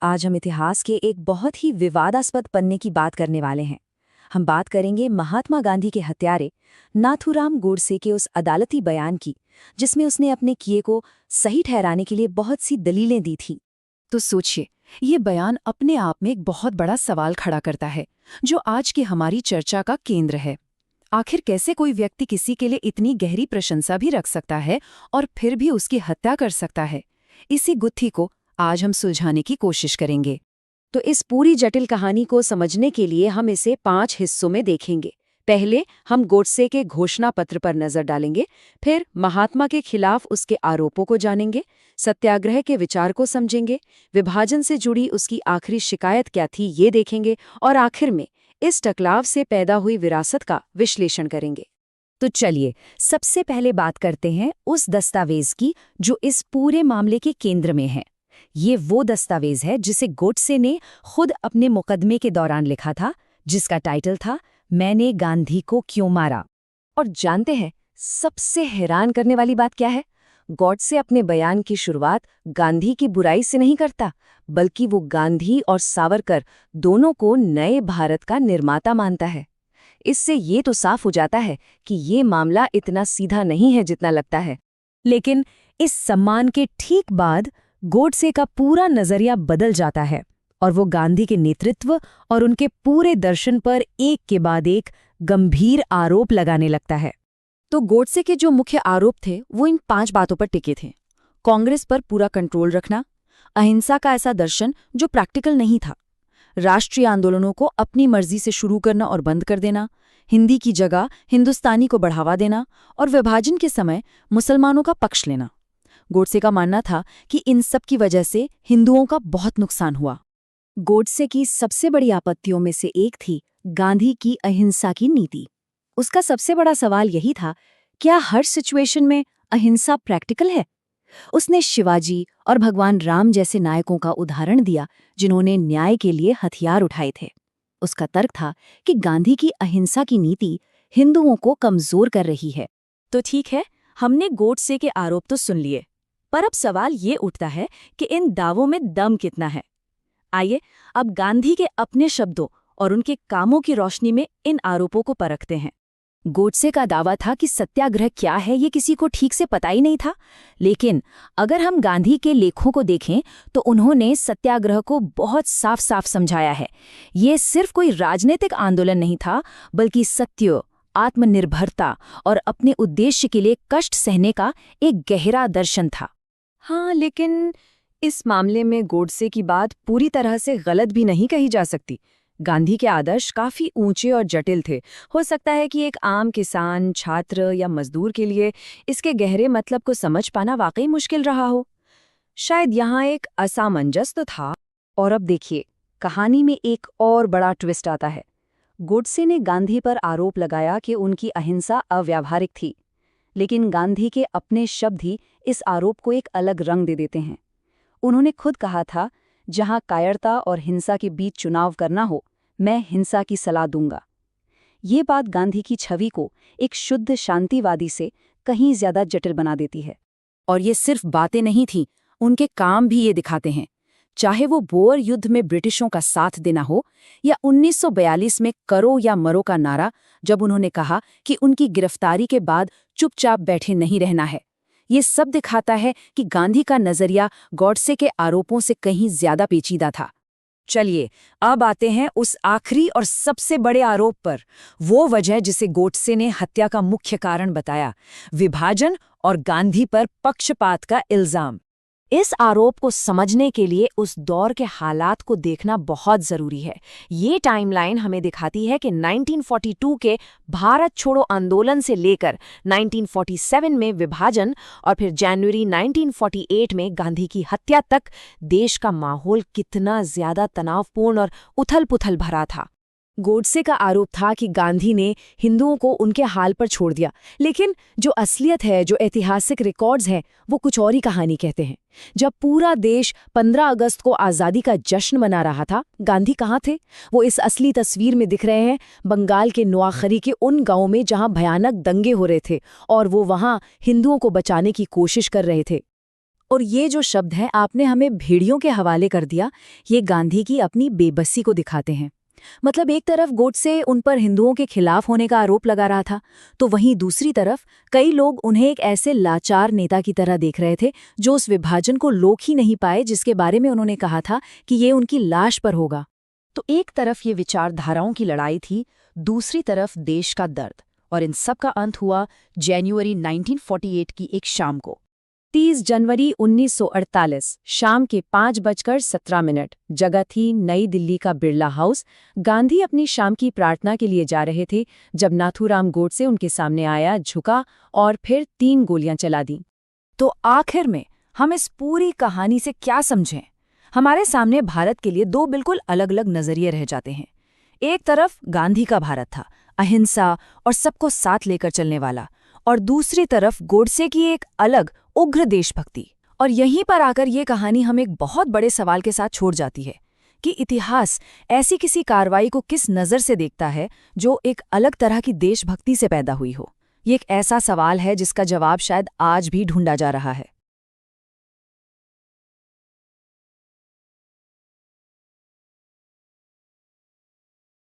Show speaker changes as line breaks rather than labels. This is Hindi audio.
आज हम इतिहास के एक बहुत ही विवादास्पद पन्ने की बात करने वाले हैं। हम बात करेंगे महात्मा गांधी के हत्यारे नाथूराम गोडसे के उस अदालती बयान की, जिसमें उसने अपने किए को सही ठहराने के लिए बहुत सी दलीलें दी थीं।
तो सोचिए, ये बयान अपने आप में एक बहुत बड़ा सवाल खड़ा करता है, जो आज की हमारी चर्चा का केंद्र है। आखिर कैसे कोई व्यक्ति किसी के लिए इतनी गहरी प्रशंसा भी रख सकता है और फिर भी उसकी हत्या कर सकता है? इसी गुत्थी को आज हम सुलझाने की कोशिश करेंगे।
तो इस पूरी जटिल कहानी को समझने के लिए हम इसे 5 हिस्सों में देखेंगे। पहले हम गोडसे के घोषणा पत्र पर नजर डालेंगे, फिर महात्मा के खिलाफ उसके आरोपों को जानेंगे, सत्याग्रह के विचार को समझेंगे, विभाजन से जुड़ी उसकी आखिरी शिकायत क्या थी ये देखेंगे, और आखिर में इस टकराव से पैदा हुई विरासत का विश्लेषण करेंगे।
तो चलिए, सबसे पहले बात करते हैं उस दस्तावेज की जो इस पूरे मामले के केंद्र में है। ये वो दस्तावेज है जिसे गोडसे ने खुद अपने मुकदमे के दौरान लिखा था, जिसका टाइटल था मैंने गांधी को क्यों मारा।
और जानते हैं सबसे हैरान करने वाली बात क्या है? गॉडसे अपने बयान की शुरुआत गांधी की बुराई से नहीं करता, बल्कि वो गांधी और सावरकर दोनों को नए भारत का निर्माता मानता है। इससे ये तो साफ हो जाता है कि ये मामला इतना सीधा नहीं है जितना लगता है।
लेकिन इस सम्मान के ठीक बाद गोडसे का पूरा नजरिया बदल जाता है और वो गांधी के नेतृत्व और उनके पूरे दर्शन पर एक के बाद एक गंभीर आरोप लगाने लगता है।
तो गोडसे के जो मुख्य आरोप थे वो इन 5 बातों पर टिके थे। कांग्रेस पर पूरा कंट्रोल रखना, अहिंसा का ऐसा दर्शन जो प्रैक्टिकल नहीं था, राष्ट्रीय आंदोलनों को अपनी मर्जी से शुरू करना और बंद कर देना, हिंदी की जगह हिंदुस्तानी को बढ़ावा देना और विभाजन के समय मुसलमानों का पक्ष लेना। गोडसे का मानना था कि इन सब की वजह से हिंदुओं का बहुत नुकसान हुआ।
गोडसे की सबसे बड़ी आपत्तियों में से एक थी गांधी की अहिंसा की नीति।
उसका सबसे बड़ा सवाल यही था, क्या हर सिचुएशन में अहिंसा प्रैक्टिकल है? उसने शिवाजी और भगवान राम जैसे नायकों का उदाहरण दिया जिन्होंने न्याय के लिए हथियार उठाए थे। उसका तर्क था कि गांधी की अहिंसा की नीति हिंदुओं को कमजोर कर रही है।
तो ठीक है, हमने गोडसे के आरोप तो सुन लिए, पर अब सवाल ये उठता है कि इन दावों में दम कितना है। आइए अब गांधी के अपने शब्दों और उनके कामों की रोशनी में इन आरोपों को परखते हैं। गोडसे का दावा था कि सत्याग्रह क्या है ये किसी को ठीक से पता ही नहीं था, लेकिन अगर हम गांधी के लेखों को देखें तो उन्होंने सत्याग्रह को बहुत साफ साफ समझाया है। ये सिर्फ कोई राजनीतिक आंदोलन नहीं था, बल्कि सत्य, आत्मनिर्भरता और अपने उद्देश्य के लिए कष्ट सहने का एक गहरा दर्शन था।
हाँ, लेकिन इस मामले में गोडसे की बात पूरी तरह से गलत भी नहीं कही जा सकती। गांधी के आदर्श काफी ऊंचे और जटिल थे। हो सकता है कि एक आम किसान, छात्र या मजदूर के लिए इसके गहरे मतलब को समझ पाना वाकई मुश्किल रहा हो। शायद यहाँ एक असामंजस्य तो था। और अब देखिए, कहानी में एक और बड़ा ट्विस्ट आता है। गोडसे ने गांधी पर आरोप लगाया कि उनकी अहिंसा अव्यावहारिक थी, लेकिन गांधी के अपने शब्द ही इस आरोप को एक अलग रंग दे देते हैं। उन्होंने खुद कहा था, जहां कायरता और हिंसा के बीच चुनाव करना हो, मैं हिंसा की सलाह दूंगा। ये बात गांधी की छवि को एक शुद्ध शांतिवादी से कहीं ज्यादा जटिल बना देती है।
और ये सिर्फ बातें नहीं थीं, उनके काम भी ये दिखाते हैं। चाहे वो बोअर युद्ध में ब्रिटिशों का साथ देना हो या 1942 में करो या मरो का नारा, जब उन्होंने कहा कि उनकी गिरफ्तारी के बाद चुपचाप बैठे नहीं रहना है। ये सब दिखाता है कि गांधी का नजरिया गॉडसे के आरोपों से कहीं ज्यादा पेचीदा था। चलिए अब आते हैं उस आखिरी और सबसे बड़े आरोप पर, वो वजह जिसे गोडसे ने हत्या का मुख्य कारण बताया, विभाजन और गांधी पर पक्षपात का इल्जाम। इस आरोप को समझने के लिए उस दौर के हालात को देखना बहुत जरूरी है। ये टाइमलाइन हमें दिखाती है कि 1942 के भारत छोड़ो आंदोलन से लेकर 1947 में विभाजन और फिर जनवरी 1948 में गांधी की हत्या तक देश का माहौल कितना ज्यादा तनावपूर्ण और उथल-पुथल भरा था। गोडसे का आरोप था कि गांधी ने हिंदुओं को उनके हाल पर छोड़ दिया, लेकिन जो असलियत है, जो ऐतिहासिक रिकॉर्ड्स हैं, वो कुछ और ही कहानी कहते हैं। जब पूरा देश 15 अगस्त को आज़ादी का जश्न मना रहा था, गांधी कहाँ थे? वो इस असली तस्वीर में दिख रहे हैं, बंगाल के नोआखरी के उन गांवों में जहां भयानक दंगे हो रहे थे, और वो वहां हिंदुओं को बचाने की कोशिश कर रहे थे। और ये जो शब्द है आपने हमें भेड़ियों के हवाले कर दिया, ये गांधी की अपनी बेबसी को दिखाते हैं। मतलब एक तरफ गोडसे उन पर हिंदुओं के खिलाफ होने का आरोप लगा रहा था, तो वहीं दूसरी तरफ कई लोग उन्हें एक ऐसे लाचार नेता की तरह देख रहे थे जो उस विभाजन को रोक ही नहीं पाए जिसके बारे में उन्होंने कहा था कि ये उनकी लाश पर होगा। तो एक तरफ ये विचारधाराओं की लड़ाई थी, दूसरी तरफ देश का दर्द, और इन सब का अंत हुआ जनवरी 1948 की एक शाम को।
30 जनवरी 1948 शाम के 5:17, जगह थी नई दिल्ली का बिरला हाउस। गांधी अपनी शाम की प्रार्थना के लिए जा रहे थे जब नाथूराम गोडसे उनके सामने आया, झुका और फिर 3 गोलियां चला दी।
तो आखिर में हम इस पूरी कहानी से क्या समझें? हमारे सामने भारत के लिए 2 बिल्कुल अलग अलग नजरिए रह जाते हैं। एक तरफ गांधी का भारत था, अहिंसा और सबको साथ लेकर चलने वाला, और दूसरी तरफ गोडसे की एक अलग उग्र देशभक्ति। और यहीं पर आकर ये कहानी हम एक बहुत बड़े सवाल के साथ छोड़ जाती है कि इतिहास ऐसी किसी कार्रवाई को किस नज़र से देखता है जो एक अलग तरह की देशभक्ति से पैदा हुई हो। ये एक ऐसा सवाल है जिसका जवाब शायद आज भी ढूंढा जा रहा है।